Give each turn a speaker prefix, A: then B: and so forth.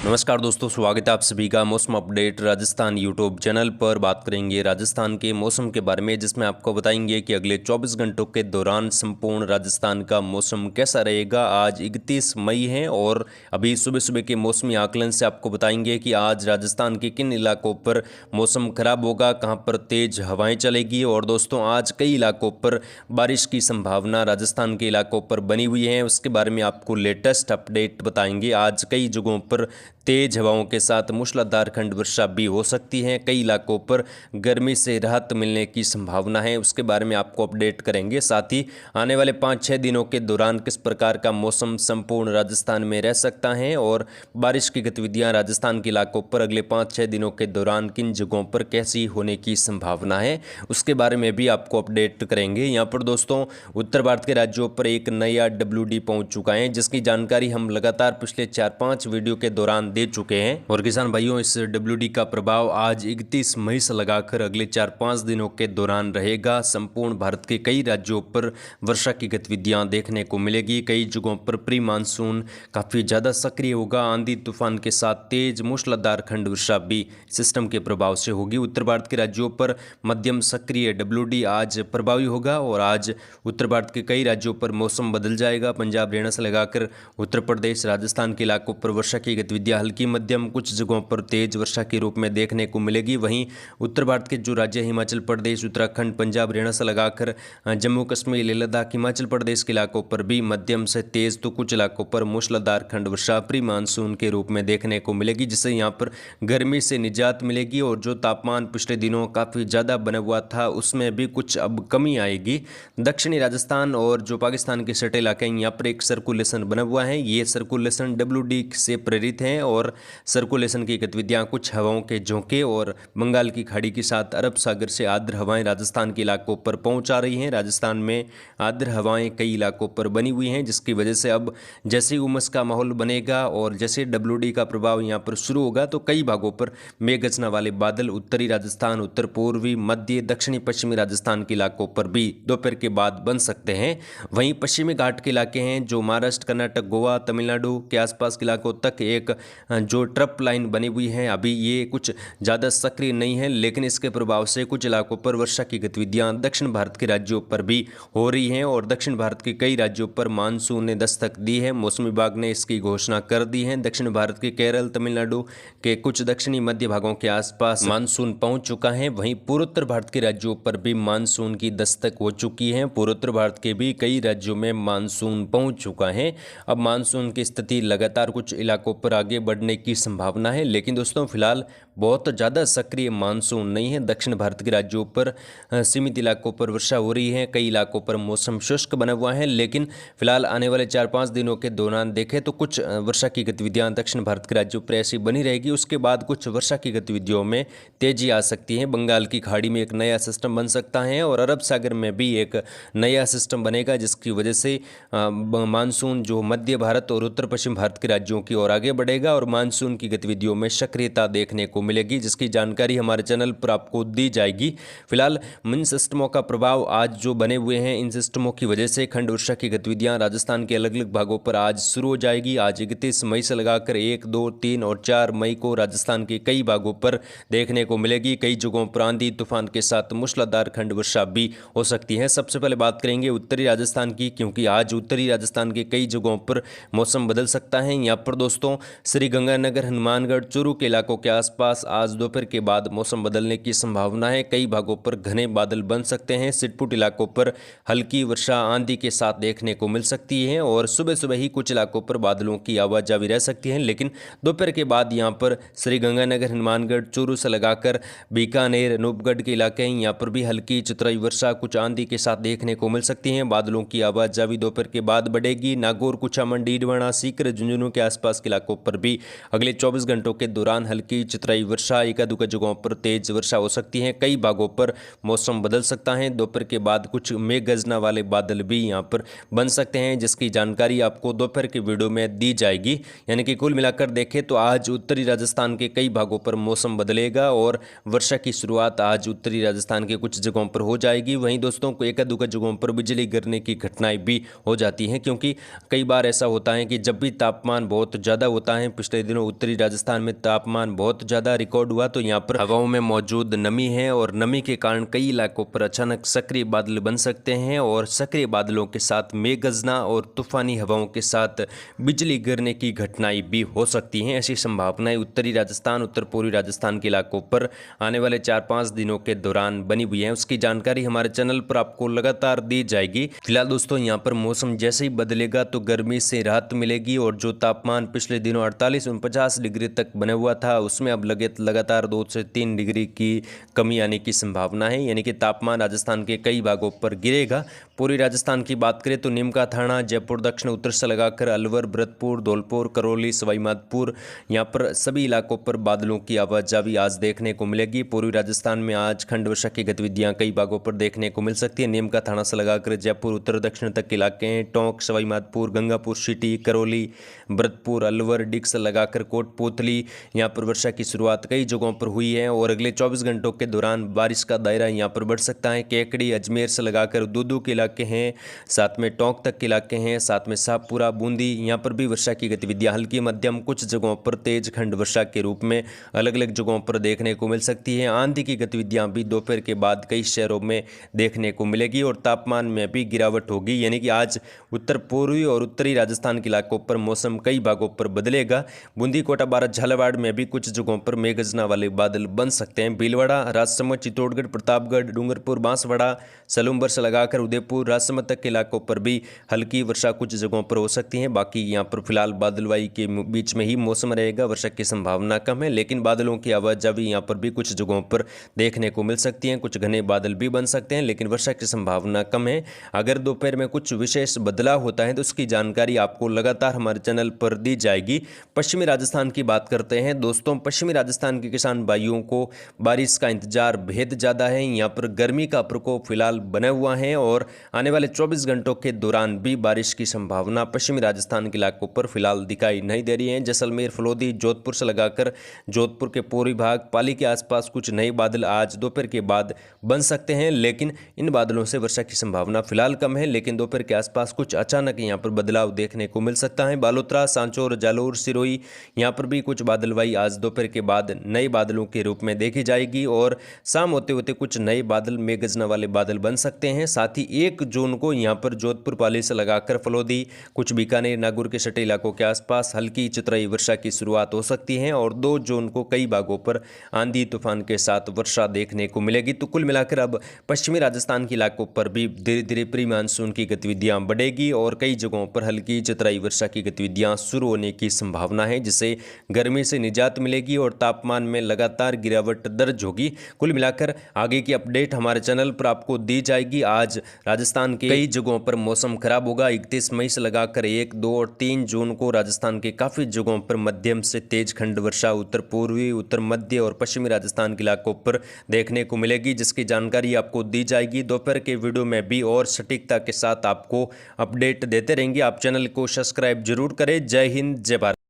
A: नमस्कार दोस्तों, स्वागत है आप सभी का मौसम अपडेट राजस्थान यूट्यूब चैनल पर। बात करेंगे राजस्थान के मौसम के बारे में, जिसमें आपको बताएंगे कि अगले 24 घंटों के दौरान संपूर्ण राजस्थान का मौसम कैसा रहेगा। आज 31 मई है और अभी सुबह सुबह के मौसमी आकलन से आपको बताएंगे कि आज राजस्थान के किन इलाकों पर मौसम खराब होगा, कहाँ पर तेज हवाएँ चलेगी। और दोस्तों, आज कई इलाकों पर बारिश की संभावना राजस्थान के इलाकों पर बनी हुई है, उसके बारे में आपको लेटेस्ट अपडेट बताएंगे। आज कई जगहों पर तेज हवाओं के साथ मूसलाधार खंड वर्षा भी हो सकती है। कई इलाकों पर गर्मी से राहत मिलने की संभावना है, उसके बारे में आपको अपडेट करेंगे। साथ ही आने वाले 5-6 दिनों के दौरान किस प्रकार का मौसम संपूर्ण राजस्थान में रह सकता है और बारिश की गतिविधियां राजस्थान के इलाकों पर अगले 5-6 दिनों के दौरान किन जगहों पर कैसी होने की संभावना है, उसके बारे में भी आपको अपडेट करेंगे। यहाँ पर दोस्तों, उत्तर भारत के राज्यों पर एक नया WD पहुंच चुका है, जिसकी जानकारी हम लगातार पिछले 4-5 वीडियो के दौरान दे चुके हैं। और किसान भाइयों, इस WD का प्रभाव आज 31 मई से लगाकर अगले 4-5 दिनों के दौरान रहेगा। संपूर्ण भारत के कई राज्यों पर वर्षा की गतिविधियां देखने को मिलेगी। कई जगहों पर प्री मानसून काफ़ी ज़्यादा सक्रिय होगा। आंधी तूफान के साथ तेज मूसलाधार खंड वर्षा भी सिस्टम के प्रभाव से होगी। उत्तर भारत के राज्यों पर मध्यम सक्रिय WD आज प्रभावी होगा और आज उत्तर भारत के कई राज्यों पर मौसम बदल जाएगा। पंजाब हरियाणा से लगाकर उत्तर प्रदेश राजस्थान के इलाकों पर वर्षा की गतिविधियां हल्की मध्यम, कुछ जगहों पर तेज वर्षा के रूप में देखने को मिलेगी। वहीं उत्तर भारत के जो राज्य हिमाचल प्रदेश, उत्तराखंड, पंजाब हरियाणा से लगाकर जम्मू कश्मीर, लेह लद्दाख, हिमाचल प्रदेश के इलाकों पर भी मध्यम से तेज तो कुछ इलाकों पर मूसलाधार खंड वर्षा प्री मानसून के रूप में देखने को मिलेगी, जिससे यहाँ पर गर्मी से निजात मिलेगी और जो तापमान पिछले दिनों काफ़ी ज़्यादा बना हुआ था उसमें भी कुछ अब कमी आएगी। दक्षिणी राजस्थान और जो पाकिस्तान के सटे इलाके हैं, यहाँ पर एक सर्कुलेशन बना हुआ है। ये सर्कुलेशन WD से प्रेरित है और सर्कुलेशन की गतिविधियां कुछ हवाओं के झोंके और बंगाल की खाड़ी के साथ अरब सागर से आर्द्र हवाएं राजस्थान के इलाकों पर पहुंच आ रही हैं। राजस्थान में आर्द्र हवाएं कई इलाकों पर बनी हुई हैं, जिसकी वजह से अब जैसे ही उमस का माहौल बनेगा और जैसे WD का प्रभाव यहाँ पर शुरू होगा तो कई भागों पर मेघगर्जना वाले बादल उत्तरी राजस्थान, उत्तर पूर्वी, मध्य, दक्षिणी पश्चिमी राजस्थान के इलाकों पर भी दोपहर के बाद बन सकते हैं। वहीं पश्चिमी घाट के इलाके हैं जो महाराष्ट्र, कर्नाटक, गोवा, तमिलनाडु के आसपास के इलाकों तक एक जो ट्रप लाइन बनी हुई है, अभी ये कुछ ज़्यादा सक्रिय नहीं है, लेकिन इसके प्रभाव से कुछ इलाकों पर वर्षा की गतिविधियां दक्षिण भारत के राज्यों पर भी हो रही हैं और दक्षिण भारत के कई राज्यों पर मानसून ने दस्तक दी है। मौसम विभाग ने इसकी घोषणा कर दी है। दक्षिण भारत के केरल, तमिलनाडु के कुछ दक्षिणी मध्य भागों के आसपास मानसून पहुंच चुका है। वहीं पूर्वोत्तर भारत के राज्यों पर भी मानसून की दस्तक हो चुकी है। पूर्वोत्तर भारत के भी कई राज्यों में मानसून पहुंच चुका है। अब मानसून की स्थिति लगातार कुछ इलाकों पर आगे बढ़ने की संभावना है, लेकिन दोस्तों फिलहाल बहुत ज़्यादा सक्रिय मानसून नहीं है। दक्षिण भारत के राज्यों पर सीमित इलाकों पर वर्षा हो रही है, कई इलाकों पर मौसम शुष्क बना हुआ है, लेकिन फिलहाल आने वाले 4-5 दिनों के दौरान देखें तो कुछ वर्षा की गतिविधियां दक्षिण भारत के राज्यों पर ऐसी बनी रहेगी। उसके बाद कुछ वर्षा की गतिविधियों में तेजी आ सकती है। बंगाल की खाड़ी में एक नया सिस्टम बन सकता है और अरब सागर में भी एक नया सिस्टम बनेगा, जिसकी वजह से मानसून जो मध्य भारत और उत्तर पश्चिम भारत के राज्यों की ओर आगे बढ़ेगा और मानसून की गतिविधियों में सक्रियता देखने को मिलेगी, जिसकी जानकारी हमारे चैनल पर आपको दी जाएगी। फिलहाल इन सिस्टमों का प्रभाव आज जो बने हुए हैं, इन सिस्टमों की वजह से खंड वर्षा की गतिविधियां राजस्थान के अलग अलग भागों पर आज शुरू हो जाएगी। आज 31 मई से लगाकर 1, 2, 3 और 4 मई को राजस्थान के कई भागों पर देखने को मिलेगी। कई जगहों पर आंधी तूफान के साथ मूसलाधार खंड वर्षा भी हो सकती है। सबसे पहले बात करेंगे उत्तरी राजस्थान की, क्योंकि आज उत्तरी राजस्थान के कई जगहों पर मौसम बदल सकता है। यहाँ पर दोस्तों श्रीगंगानगर, हनुमानगढ़, चूरू के इलाकों के आसपास आज दोपहर के बाद मौसम बदलने की संभावना है। कई भागों पर घने बादल बन सकते हैं। सिटपुट इलाकों पर हल्की वर्षा आंधी के साथ देखने को मिल सकती है और सुबह सुबह ही कुछ इलाकों पर बादलों की आवाजावी रह सकती है, लेकिन दोपहर के बाद यहाँ पर श्रीगंगानगर, हनुमानगढ़, चूरू से लगाकर बीकानेर, अनूपगढ़ के इलाके हैं, यहाँ पर भी हल्की चतुराई वर्षा कुछ आंधी के साथ देखने को मिल सकती है। बादलों की आवाजावी दोपहर के बाद बढ़ेगी। नागौर, कुचामन, डीडवाना, सीकर, झुंझुनू के आसपास के इलाकों पर भी अगले 24 घंटों के दौरान हल्की चतुराई चितरई वर्षा, एका दुका जगहों पर तेज वर्षा हो सकती है। कई भागों पर मौसम बदल सकता है। दोपहर के बाद कुछ मेघ गर्जना वाले बादल भी यहाँ पर बन सकते हैं, जिसकी जानकारी आपको दोपहर के वीडियो में दी जाएगी। यानी कि कुल मिलाकर देखें तो आज उत्तरी राजस्थान के कई भागों पर मौसम बदलेगा और वर्षा की शुरुआत आज उत्तरी राजस्थान के कुछ जगहों पर हो जाएगी। वहीं दोस्तों को एका दुका जगहों पर बिजली गिरने की घटनाएं भी हो जाती हैं, क्योंकि कई बार ऐसा होता है कि जब भी तापमान बहुत ज़्यादा होता है, पिछले दिनों उत्तरी राजस्थान में तापमान बहुत ज़्यादा रिकॉर्ड हुआ, तो यहाँ पर हवाओं में मौजूद नमी है और नमी के कारण कई इलाकों पर अचानक सक्रिय बादल बन सकते हैं और सक्रिय बादलों के साथ मेघ गर्जना और तूफानी हवाओं के साथ बिजली गिरने की घटनाएं भी हो सकती हैं। ऐसी संभावनाएं उत्तरी राजस्थान, उत्तर पूर्वी राजस्थान के इलाकों पर आने वाले 4-5 दिनों के दौरान बनी हुई है। उसकी जानकारी हमारे चैनल पर आपको लगातार दी जाएगी। फिलहाल दोस्तों यहाँ पर मौसम जैसे ही बदलेगा तो गर्मी से राहत मिलेगी और जो तापमान पिछले दिनों 48-49 डिग्री तक बना हुआ था, उसमें अब लगातार 2 से 3 डिग्री की कमी आने की संभावना है। यानी कि तापमान राजस्थान के कई भागों पर गिरेगा। पूर्वी राजस्थान की बात करें तो नीमका, थाना, जयपुर, दक्षिण उत्तर से लगाकर अलवर, भरतपुर, धौलपुर, करौली, सवाई माधोपुर, यहाँ पर सभी इलाकों पर बादलों की आवाजाही आज देखने को मिलेगी। पूर्वी राजस्थान में आज खंड वर्षा की गतिविधियां कई भागों पर देखने को मिल सकती है। नीमका थाना से लगाकर जयपुर उत्तर दक्षिण तक के इलाके हैं, टोंक, सवाई माधोपुर, गंगापुर सिटी, करौली, भरतपुर, अलवर, डिग से लगाकर कोटपूतली, यहाँ पर वर्षा की शुरुआत कई जगहों पर हुई है और अगले 24 घंटों के दौरान बारिश का दायरा यहाँ पर बढ़ सकता है। केकड़ी, अजमेर से लगाकर दूदू के इलाके हैं, साथ में टोंक तक के इलाके हैं, साथ में शाहपुरा, बूंदी, यहाँ पर भी वर्षा की गतिविधियां हल्की मध्यम, कुछ जगहों पर तेज खंड वर्षा के रूप में अलग अलग जगहों पर देखने को मिल सकती है। आंधी की गतिविधियां भी दोपहर के बाद कई शहरों में देखने को मिलेगी और तापमान में भी गिरावट होगी। यानी कि आज उत्तर पूर्वी और उत्तरी राजस्थान के इलाकों पर मौसम कई भागों पर बदलेगा। बूंदी, कोटा, बारां, झालावाड़ में भी कुछ जगहों पर मेघ गर्जना वाले बादल बन सकते हैं। भीलवाड़ा, राजसमंद, चित्तौड़गढ़, प्रतापगढ़, डूंगरपुर, बांसवाड़ा, सलूंबर से लगाकर उदयपुर, राजसमंद तक के इलाकों पर भी हल्की वर्षा कुछ जगहों पर हो सकती है। बाकी यहाँ पर फिलहाल बादलवाई के बीच में ही मौसम रहेगा, वर्षा की संभावना कम है, लेकिन बादलों की आवाजाही यहाँ पर भी कुछ जगहों पर देखने को मिल सकती है। कुछ घने बादल भी बन सकते हैं, लेकिन वर्षा की संभावना कम है। अगर दोपहर में कुछ विशेष बदलाव होता है तो उसकी जानकारी आपको लगातार हमारे चैनल पर दी जाएगी। पश्चिमी राजस्थान की बात करते हैं दोस्तों। पश्चिमी राजस्थान के किसान भाइयों को बारिश का इंतजार बेहद ज़्यादा है। यहाँ पर गर्मी का प्रकोप फिलहाल बना हुआ है और आने वाले 24 घंटों के दौरान भी बारिश की संभावना पश्चिमी राजस्थान के इलाकों पर फिलहाल दिखाई नहीं दे रही है। जैसलमेर, फलोदी, जोधपुर से लगाकर जोधपुर के पूर्वी भाग, पाली के आसपास कुछ नए बादल आज दोपहर के बाद बन सकते हैं, लेकिन इन बादलों से वर्षा की संभावना फिलहाल कम है। लेकिन दोपहर के आसपास कुछ अचानक यहाँ पर बदलाव देखने को मिल सकता है। बालोतरा, सांचौर, जालोर, सिरोही, यहाँ पर भी कुछ बादलवाई आज दोपहर के बाद नए बादलों के रूप में देखी जाएगी और शाम होते होते कुछ नए बादल, मेघ गर्जना वाले बादल बन सकते हैं। साथ ही 1 जून को यहाँ पर जोधपुर, पाली से लगाकर फलोदी, कुछ बीकानेर, नागौर के सटे इलाकों के आसपास हल्की चितरई वर्षा की शुरुआत हो सकती है और 2 जून को कई भागों पर आंधी तूफान के साथ वर्षा देखने को मिलेगी। तो कुल मिलाकर अब पश्चिमी राजस्थान के इलाकों पर भी धीरे धीरे प्री मानसून की गतिविधियां बढ़ेगी और कई जगहों पर हल्की चितरई वर्षा की गतिविधियां शुरू होने की संभावना है, जिससे गर्मी से निजात मिलेगी और तापमान में लगातार गिरावट दर्ज होगी। कुल मिलाकर आगे की अपडेट हमारे चैनल पर आपको दी जाएगी। आज राजस्थान के कई जगहों पर मौसम खराब होगा। 31 मई से लगाकर 1, 2 और 3 जून को राजस्थान के काफ़ी जगहों पर मध्यम से तेज खंड वर्षा उत्तर पूर्वी, उत्तर मध्य और पश्चिमी राजस्थान के इलाकों पर देखने को मिलेगी, जिसकी जानकारी आपको दी जाएगी दोपहर के वीडियो में भी और सटीकता के साथ आपको अपडेट देते रहेंगे। आप चैनल को सब्सक्राइब जरूर करें। जय हिंद, जय भारत।